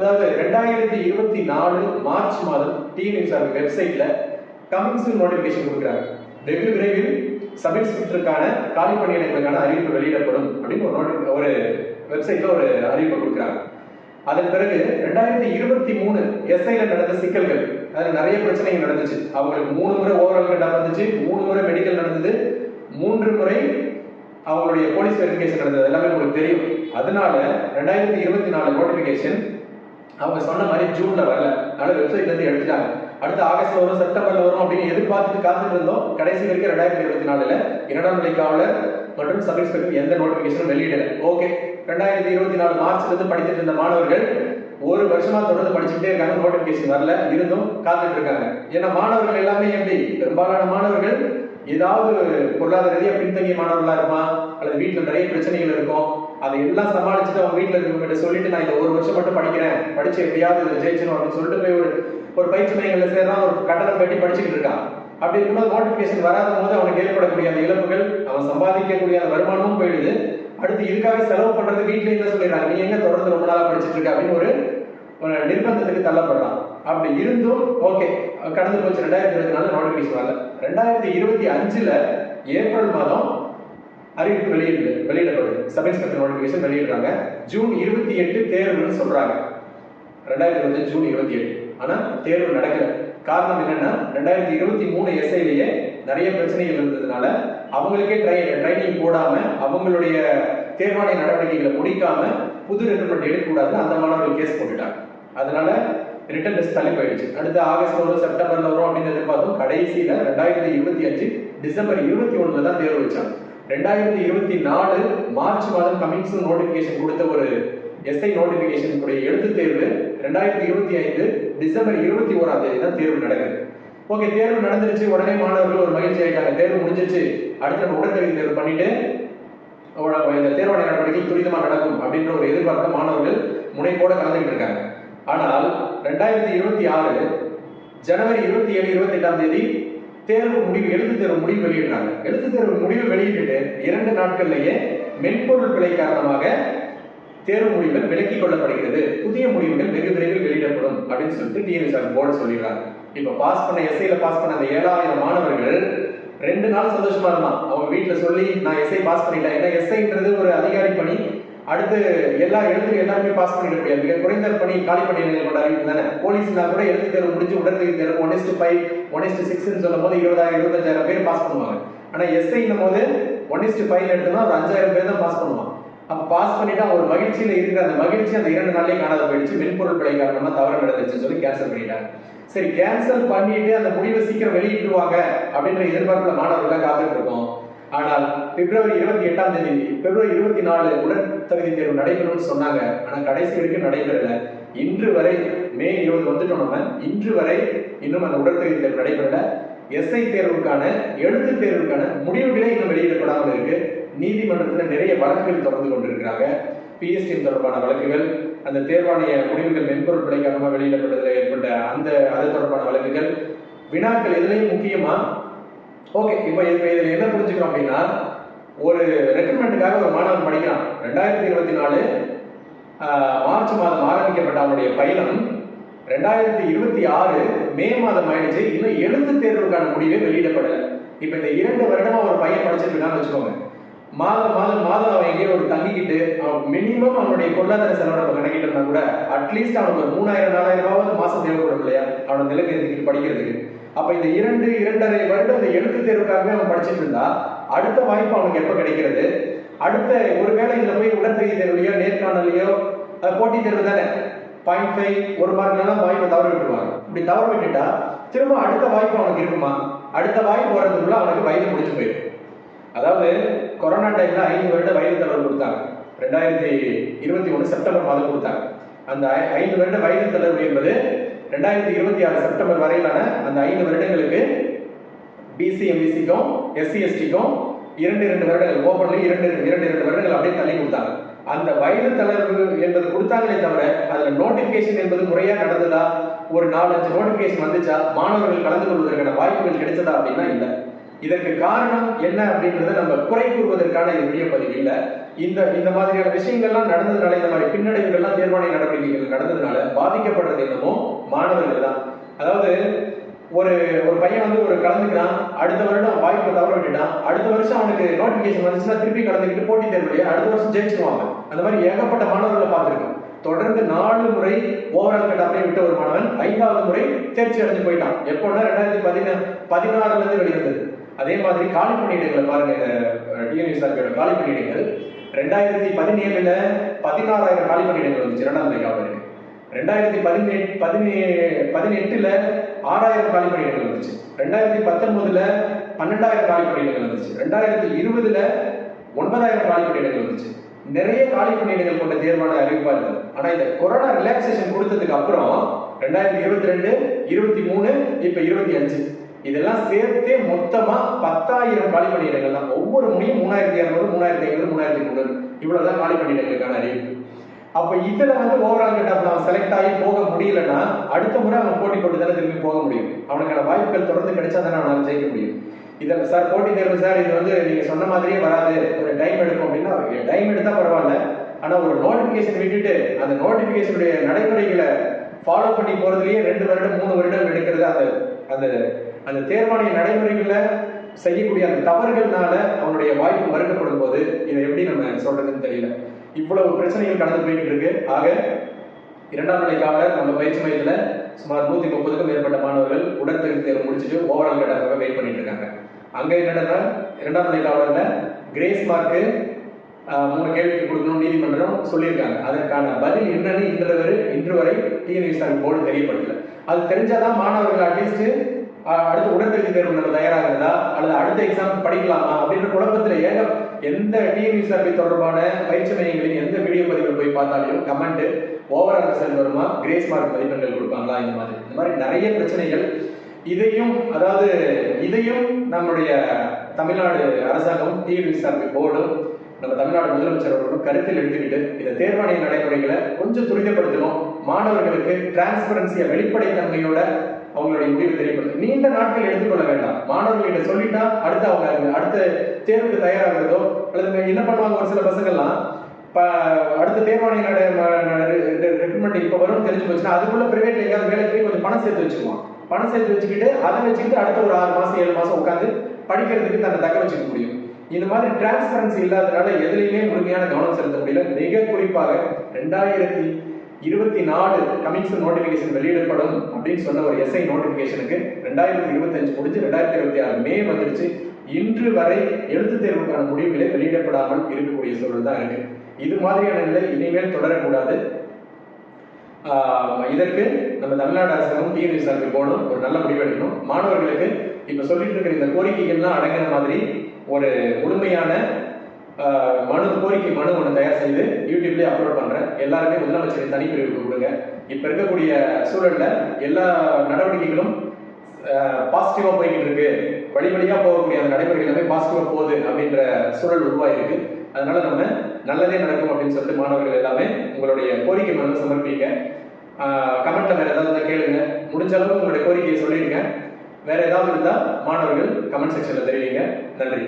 அதாவது 2024 மார்ச் மாதம் டிஎன்எஸ்ஆர் வெப்சைட்ல கமிங் சூன் நோட்டிபிகேஷன் கொடுக்குறாங்க. வெகு விரைவில் சப் இன்ஸ்பெக்டருக்கான காலி பணியிடங்களுக்கான அறிவிப்பு வெளியிடப்படும் அப்படின்னு ஒரு வெப்சைட்ல ஒரு அறிவிப்பு கொடுக்குறாங்க. அதன் பிறகு 2023 எஸ்ஐல நடந்த சிக்கல்கள், அதுல நிறைய பிரச்சனைகள் நடந்துச்சு. அவங்களுக்கு 3 முறை ஓவரால் கட் வந்துச்சு, 3 முறை மெடிக்கல் நடந்தது, 3 முறை அவங்களுடைய போலீஸ் வெரிஃபிகேஷன் நடந்தது, எல்லாமே உங்களுக்கு தெரியும். அதனால 2024 நோட்டிபிகேஷன் அவங்க சொன்ன மாதிரி ஜூன்ல வரல, அதனால வெப்சைட்ல இருந்து எடுத்துட்டாங்க. அடுத்து ஆகஸ்ட்ல வரும், செப்டம்பர்ல வரும் அப்படின்னு எதிர்பார்த்துட்டு காத்துட்டு இருந்தோம். கடைசி வரைக்கும் 2024 இரண்டாம் நிலை காவலர் மற்றும் சப் இன்ஸ்பெக்டர் எந்த நோட்டிபிகேஷனும் வெளியிடல. ஓகே, 2024 மார்ச்ல இருந்து படித்துட்டு இருந்த மாணவர்கள் ஒரு வருஷமா தொடர்ந்து படிச்சுட்டே இருக்காங்க, நோட்டிபிகேஷன் வரல, இருந்தும் காத்துட்டு இருக்காங்க. ஏன்னா மாணவர்கள் எல்லாமே எப்படி, பெரும்பாலான மாணவர்கள் ஏதாவது பொருளாதார ரீதியா பின்தங்கிய மாணவர்களா இருப்பான், அல்லது வீட்டுல நிறைய பிரச்சனைகள் இருக்கும். அதை எல்லாம் சமாளிச்சுட்டு அவங்க வீட்டுல இருக்கவங்க சொல்லிட்டு நான் இந்த ஒரு வருஷம் மட்டும் படிக்கிறேன், படிச்சு எப்படியாவது ஜெயிச்சணும் அப்படின்னு சொல்லிட்டு போய் ஒரு பயிற்சி மையங்கள்ல சேர்றான், ஒரு கட்டணம் கட்டி படிச்சுட்டு இருக்கான். அப்படி இருக்கும்போது நோட்டிபிகேஷன் வராத போது அவனுக்கு ஏற்படக்கூடிய அந்த இழப்புகள், அவன் சம்பாதிக்கக்கூடிய அந்த வருமானமும் போயிடுது. அடுத்து இதுக்காக செலவு பண்றது வீட்டுல என்ன சொல்லிடுறாங்க, நீ எங்க தொடர்ந்து ரொம்ப நாளா படிச்சுட்டு இருக்க அப்படின்னு ஒரு நிர்பந்தத்துக்கு தள்ளப்படுறான். அப்படி இருந்தும் ஓகே, கடந்து போச்சு. 2024 நோட்டிபிகேஷன் வரல. 2025 ஏப்ரல் மாதம் அறிவிப்பு வெளியிடப்படுது. சப் இன்ஸ்பெக்டர் நோட்டிபிகேஷன் வெளியிடுறாங்க. ஜூன் 28 தேர்வுன்னு சொல்றாங்க. 2025 ஜூன் 28. ஆனா தேர்வு நடக்கல. காரணம் என்னன்னா 2023 எஸ்ஐலேயே நிறைய பிரச்சனைகள் இருந்ததுனால அவங்களுக்கே ட்ரைனிங் போடாம அவங்களுடைய தேர்வாணைய நடவடிக்கைகளை முடிக்காம புது ரெக்ரூட்மெண்ட் எடுக்கக்கூடாது, அந்த மாணவர்கள் கேஸ் போட்டுட்டாங்க. அதனால ரிட்டன் டெஸ்ட் தள்ளி போயிடுச்சு. அடுத்து ஆகஸ்ட் வரும், செப்டம்பர்ல வரும் அப்படின்னு எதிர்பார்த்தோம். கடைசியில 2025 டிசம்பர் 21 தான் தேர்வு வச்சாங்க. 2024 மார்ச் மாதம் கமிங் சூன் நோட்டிபிகேஷன் கொடுத்த ஒரு எஸ்ஐ நோட்டிபிகேஷன் எழுத்து தேர்வு 2025 டிசம்பர் 21ஆம் தேதி தான் தேர்வு நடக்குது. ஓகே, தேர்வு நடந்துருச்சு. உடனே மாணவர்கள் ஒரு மகிழ்ச்சி ஆயிட்டாங்க, தேர்வு முடிஞ்சிருச்சு, அடுத்து நம்ம உடற்தகுதி தேர்வு பண்ணிட்டு இந்த தேர்வாணை நடவடிக்கைகள் துரிதமா நடக்கும் அப்படின்ற ஒரு எதிர்பார்ப்பு மாணவர்கள் முனைப்போட கலந்துகிட்டு இருக்காங்க. ஆனால் 2026 ஜனவரி 27, 28ஆம் தேதி தேர்வு முடிவு, எழுத்து தேர்வு முடிவு வெளியிடுறாங்க. எழுத்து தேர்வு முடிவு வெளியிட்டு 2 நாட்கள்லயே மென்பொருள் பிழை காரணமாக தேர்வு முடிவுகள் விலக்கிக் கொள்ளப்படுகிறது, புதிய முடிவுகள் வெகு விரைவில் வெளியிடப்படும் அப்படின்னு சொல்லிட்டு டிஎன்எஸ்ஆர் போர்டு சொல்லிடுறாங்க. இப்ப பாஸ் பண்ண எஸ்ஐல பாஸ் பண்ண அந்த 7000 மாணவர்கள் 2 நாள் சந்தோஷமா இருந்தான். அவங்க வீட்டுல சொல்லி நான் எஸ்ஐ பாஸ் பண்ணிட்டேன். ஏன்னா எஸ்ஐன்றது ஒரு அதிகாரி பணி, அடுத்து எல்லா எழுத்துக்கு எல்லாருமே பாஸ் பண்ணிட முடியாது. மிக குறைந்த பணி காலி பணியிடங்கள் கொண்ட அறிவிப்பு தானே. போலீஸ்னா கூட எழுத்து தேர்வு முடிஞ்சு உடற்தகுதி தேர்வு 1:5 1:6 சொல்லும் போது 20,000 25,000 பேர் பாஸ் பண்ணுவாங்க. ஆனா எஸ்ஐன்னும் போது 1:5 எடுத்தோம்னா ஒரு 5,000 பேர் தான் பாஸ் பண்ணுவான். அப்ப பாஸ் பண்ணிட்டா ஒரு மகிழ்ச்சியில இருக்கிற அந்த மகிழ்ச்சி அந்த 2 நாள்லயே காணாத போயிடுச்சு. மென்பொருள் பிழை காரணமா தவறு நடந்துச்சுன்னு சொல்லி கேன்சல் பண்ணிட்டாங்க. சரி, கேன்சல் பண்ணிட்டு அந்த முடிவை சீக்கிரம் வெளியிட்டுருவாங்க அப்படின்ற எதிர்பார்ப்புல மாணவர்கள் காத்துட்டு இருக்கோம். ஆனால் பிப்ரவரி 28ஆம் தேதி, பிப்ரவரி 24 உடற்தகுதி தேர்வு நடைபெறும்னு சொன்னாங்க. ஆனா கடைசி வரைக்கும் நடைபெறல. இன்று வரை மே 20 வந்துட்டோம் நம்ம, இன்று வரை இன்னும் அந்த உடற்தகுதி தேர்வு நடைபெறல. எஸ்ஐ தேர்வுக்கான எழுத்து தேர்வுக்கான முடிவுகளே இன்னும் வெளியிடப்படாமல் இருக்கு. நீதிமன்றத்தில் நிறைய வழக்குகள் தொடர்ந்து கொண்டிருக்கிறாங்க. பிஎஸ்டிஎம் தொடர்பான வழக்குகள், அந்த தேர்வாணைய முடிவுகள் மென்பொருள் பிழை காரணமாக வெளியிடப்பட்டதில் ஏற்பட்ட அது தொடர்பான வழக்குகள், வினாக்கள் எதுலையும் முக்கியமா. ஓகே, இப்போ இதுல என்ன புரிஞ்சுக்கிறோம் அப்படின்னா, ஒரு ரெக்ரூட்மெண்ட்டுக்காக ஒரு மாணவன் படிக்கிறான். 2024 மார்ச் மாதம் ஆரம்பிக்கப்பட்ட அவனுடைய பயணம் 2026 மே மாதம் ஆயிடுச்சு. இன்னும் எழுத்து தேர்வுக்கான முடிவே வெளியிடப்படலை. இப்ப இந்த 2 வருடமா ஒரு பையன் படிச்சுட்டு இருக்கான்னு வச்சுக்கோங்க. மாதம் அவன் எங்கேயோ ஒரு தங்கிக்கிட்டு அவன் மினிமம் அவனுடைய பொருளாதார செலவு நம்ம கணக்கிட்டோம்னா கூட அட்லீஸ்ட் அவனுக்கு ஒரு 3,000 4,000 மாசம் தேவைப்படும் இல்லையா அவனை நிலைக்கு படிக்கிறதுக்கு. அப்ப இந்த 2-2.5 வருடம் இந்த எழுத்து தேர்வுக்காகவே அவன் படிச்சுட்டு இருந்தா அடுத்த வாய்ப்பு அவனுக்கு எப்ப கிடைக்கிறது? அடுத்த ஒருவேளை இதுல போய் உடற்தகுதி தேர்வுலையோ நேர்காணலையோ போட்டி தேர்வு தானே 0.5 1 மார்க்லாம் வாய்ப்பை தவற விட்டுருவாங்க. இப்படி தவற விட்டுட்டா திரும்ப அடுத்த வாய்ப்பு அவனுக்கு இருக்குமா? அடுத்த வாய்ப்பு வர்றதுக்குள்ள அவனுக்கு வயது முடிச்சு போயிடும். அதாவது கொரோனா டைம்ல 5 வருட வயது தளர்வு கொடுத்தாங்க. 2021 செப்டம்பர் மாதம் கொடுத்தாங்க. அந்த 5 வருட வயது தளர்வு என்பது 2026 செப்டம்பர் வரையிலான அந்த 5 வருடங்களுக்கு பிசி எம்பிசிக்கும் எஸ்சி எஸ்டிக்கும் 2 வருடங்கள் ஓபன்ல 2 வருடங்கள் அப்படியே தள்ளி கொடுத்தாங்க. அந்த வயது தளர்வு என்பது கொடுத்தாங்களே தவிர அதுல நோட்டிபிகேஷன் என்பது முறையா நடந்ததா, ஒரு 4-5 நோட்டிபிகேஷன் வந்துச்சா, மாணவர்கள் கலந்து கொள்வதற்கான வாய்ப்புகள் கிடைச்சதா அப்படின்னா இல்லை. இதற்கு காரணம் என்ன அப்படின்றத நம்ம குறை கூறுவதற்கான வீடியோ பதிவு இல்லை. இந்த இந்த மாதிரியான விஷயங்கள்லாம் நடந்ததுனால, இந்த மாதிரி பின்னடைவுகள்லாம் தேர்வாணைய நடவடிக்கைகள் நடந்ததுனால பாதிக்கப்படுறது என்னமோ மாணவர்கள் தான். அதாவது ஒரு ஒரு பையன் வந்து ஒரு கலந்துக்கிறான், அடுத்த வருடம் வாய்ப்பை தவற விட்டுட்டான், அடுத்த வருஷம் அவனுக்கு நோட்டிபிகேஷன் வந்துச்சுன்னா திருப்பி கலந்துக்கிட்டு போட்டி தேர்வுலையே அடுத்த வருஷம் ஜெயிச்சிருவாங்க. அந்த மாதிரி ஏகப்பட்ட மாணவர்களை பார்த்துருக்கோம். தொடர்ந்து 4 முறை ஓவரால் கட் ஆஃப்ல விட்ட ஒரு மாணவன் 5வது முறை தேர்ச்சி அடைஞ்சு போயிட்டான். எப்போன்னா 2016 இருந்து வெளிவந்தது. அதே மாதிரி காலி பணியிடங்களை பாருங்க, டிஎன்யூஎஸ்ஆர்பியோட காலி பணியிடங்கள் 2017 16,000 காலி பணியிடங்கள் வந்துச்சு 2ஆம் நிலை காவலருக்கு. 2018 6,000 காலி பணியிடங்கள் வந்துச்சு. 2019 12,000 காலி பணியிடங்கள் வந்துச்சு. 2020 9,000 காலி பணியிடங்கள் வந்துச்சு. நிறைய காலி பணியிடங்கள் கொண்ட தேர்வான அறிவிப்பா இருந்தது. ஆனா இந்த கொரோனா ரிலாக்சேஷன் கொடுத்ததுக்கு அப்புறம் 2022, 23, இப்ப 25 இதெல்லாம் சேர்த்தே மொத்தமா 10,000 காலி பணியிடங்கள் தான். ஒவ்வொரு முறையும் 3,200, 3,500, 3,300 இவ்வளவுதான் காலி பணியிடங்களுக்கான அறிவிப்பு. அப்ப இதுல வந்து ஓவரால் கட் ஆஃப் அவன் செலக்ட் ஆகி போக முடியலன்னா அடுத்த முறை அவன் போட்டி போட்டு தானே திரும்பி போக முடியும். அவனுக்கான வாய்ப்புகள் தொடர்ந்து கிடைச்சா தானே அவனால ஜெயிக்க முடியும். இதை சார் போட்டி தேர்வு சார் இது வந்து நீங்க சொன்ன மாதிரியே வராது, ஒரு டைம் எடுக்கும் அப்படின்னா டைம் எடுத்தா பரவாயில்ல. ஆனா ஒரு நோட்டிபிகேஷன் விட்டுட்டு அந்த நோட்டிபிகேஷனுடைய நடைமுறைகளை ஃபாலோ பண்ணி போறதுலயே 2 வருடம் 3 வருடம் எடுக்கிறது அந்த அந்த அந்த தேர்வாணைய நடைமுறைகளை செய்யக்கூடிய அந்த தவறுகள்னால அவனுடைய வாய்ப்பு மறுக்கப்படும் போது இதை எப்படி நம்ம சொல்றதுன்னு தெரியல. இவ்வளவு பிரச்சனைகள் கடந்து போயிட்டு இருக்கு. ஆக 2ஆம் நிலை காவலர் நம்ம பயிற்சி மையத்துல சுமார் 130க்கும் மேற்பட்ட மாணவர்கள் உடற்தகுதி தேர்வு முடிச்சுட்டு ஓவரால் கட்டாக வெயிட் பண்ணிட்டு இருக்காங்க. அங்க என்னன்னா 2ஆம் நிலை காவலர்ல கிரேஸ் மார்க்கு 3 கேள்விக்கு கொடுக்கணும் நீதிமன்றம் சொல்லியிருக்காங்க. அதற்கான பதில் என்னன்னு இன்று வரை டிஎன்யூஎஸ்ஆர்பி போர்டு தெரியப்படுத்தல. அது தெரிஞ்சாதான் மாணவர்கள் அட்லீஸ்ட் அடுத்த உடற்தகுதி தேர்வு நம்ம தயாராகிறதா அல்லது அடுத்த எக்ஸாம் படிக்கலாமா அப்படின்ற குழப்பத்துல எந்த டிஎன்யூஎஸ்ஆர்பி தொடர்பான பயிற்சி மையங்களின் எந்த வீடியோ பதிவுகள் போய் பார்த்தாலும் கமெண்ட் ஓவரால் ரிசல்ட் வருமா, கிரேஸ் மார்க் மதிப்பெண்கள் கொடுப்பாங்களா, இந்த மாதிரி நிறைய பிரச்சனைகள். இதையும் நம்முடைய தமிழ்நாடு அரசாங்கம் டிஎன்யூஎஸ்ஆர்பி போர்டும் நம்ம தமிழ்நாடு முதலமைச்சர் அவர்களும் கருத்தில் எடுத்துக்கிட்டு இந்த தேர்வாணைய நடைமுறைகளை கொஞ்சம் துரிதப்படுத்தணும். மாணவர்களுக்கு டிரான்ஸ்பரன்சியா வெளிப்படைத்தன்மையோட அவங்களுடைய முடிவு தெரியப்படுத்தும். நீண்ட நாட்கள் எடுத்துக்கொள்ள வேண்டாம். மாணவர்கிட்ட சொல்லிட்டா அவங்க அடுத்த தேர்வுக்கு தயாராகிறதோ அல்லது என்ன பண்ணுவாங்க, ஒரு சில பசங்கள்லாம் அடுத்த தேர்வாணைய ரெக்ரூட்மெண்ட் இப்ப வரும் தெரிஞ்சு போச்சுன்னா அதுக்குள்ள பிரைவேட்ல எங்கேயாவது வேலைக்கு போய் கொஞ்சம் பணம் சேர்த்து வச்சுக்குவான். பணம் சேர்த்து வச்சுக்கிட்டு அதை வச்சுக்கிட்டு அடுத்த ஒரு 6 மாசம் 7 மாசம் உட்காந்து படிக்கிறதுக்கு தன்னை தக்க வச்சுக்க முடியும். இந்த மாதிரி டிரான்ஸ்பரன்சி இல்லாதனால எதுலையுமே முழுமையான கவனம் செலுத்த முடியல. மிக குறிப்பாக 2024 கமிஷன் நோட்டிபிகேஷன் வெளியிடப்படும் அப்படின்னு சொன்ன ஒரு எஸ்ஐ நோட்டிபிகேஷனுக்கு 2025 முடிஞ்சு 2026 மே வந்துருச்சு. இன்று வரை எழுத்து தேர்வுக்கான முடிவுகளை வெளியிடப்படாமல் இருக்கக்கூடிய சூழல் தான் இருக்கு. இது மாதிரியான நிலை இனிமேல் தொடரக்கூடாது. இதற்கு நம்ம தமிழ்நாடு அரசாங்கம் டிஎன்யூஎஸ்ஆர்பி போர்டும் ஒரு நல்ல முடிவு எடுக்கணும். மாணவர்களுக்கு இப்ப சொல்லிட்டு இருக்கிற இந்த கோரிக்கைகள்லாம் அடங்கின மாதிரி ஒரு முழுமையான கோரிக்கை மனு ஒன்று தயார் செய்து யூடியூப்லேயே அப்லோட் பண்றேன். எல்லாருமே முதலமைச்சரின் தனிப்பிரிவுக்கு கொடுங்க. இப்ப இருக்கக்கூடிய சூழல்ல எல்லா நடவடிக்கைகளும் பாசிட்டிவா போய்கிட்டு இருக்கு, வழிவழியா போகக்கூடிய அந்த நடைமுறைகள் எல்லாமே பாசிட்டிவா போகுது அப்படின்ற சூழல் உருவாயிருக்கு. அதனால நம்ம நல்லதே நடக்கும் அப்படின்னு சொல்லிட்டு மாணவர்கள் எல்லாமே உங்களுடைய கோரிக்கை மனு சமர்ப்பிங்க. கமெண்ட்ல வேற ஏதாவது கேளுங்க. முடிஞ்ச அளவுக்கு உங்களுடைய கோரிக்கையை சொல்லிடுங்க. வேற ஏதாவது இருந்தால் மாணவர்கள் கமெண்ட் செக்ஷன்ல தெரிவிங்க. நன்றி.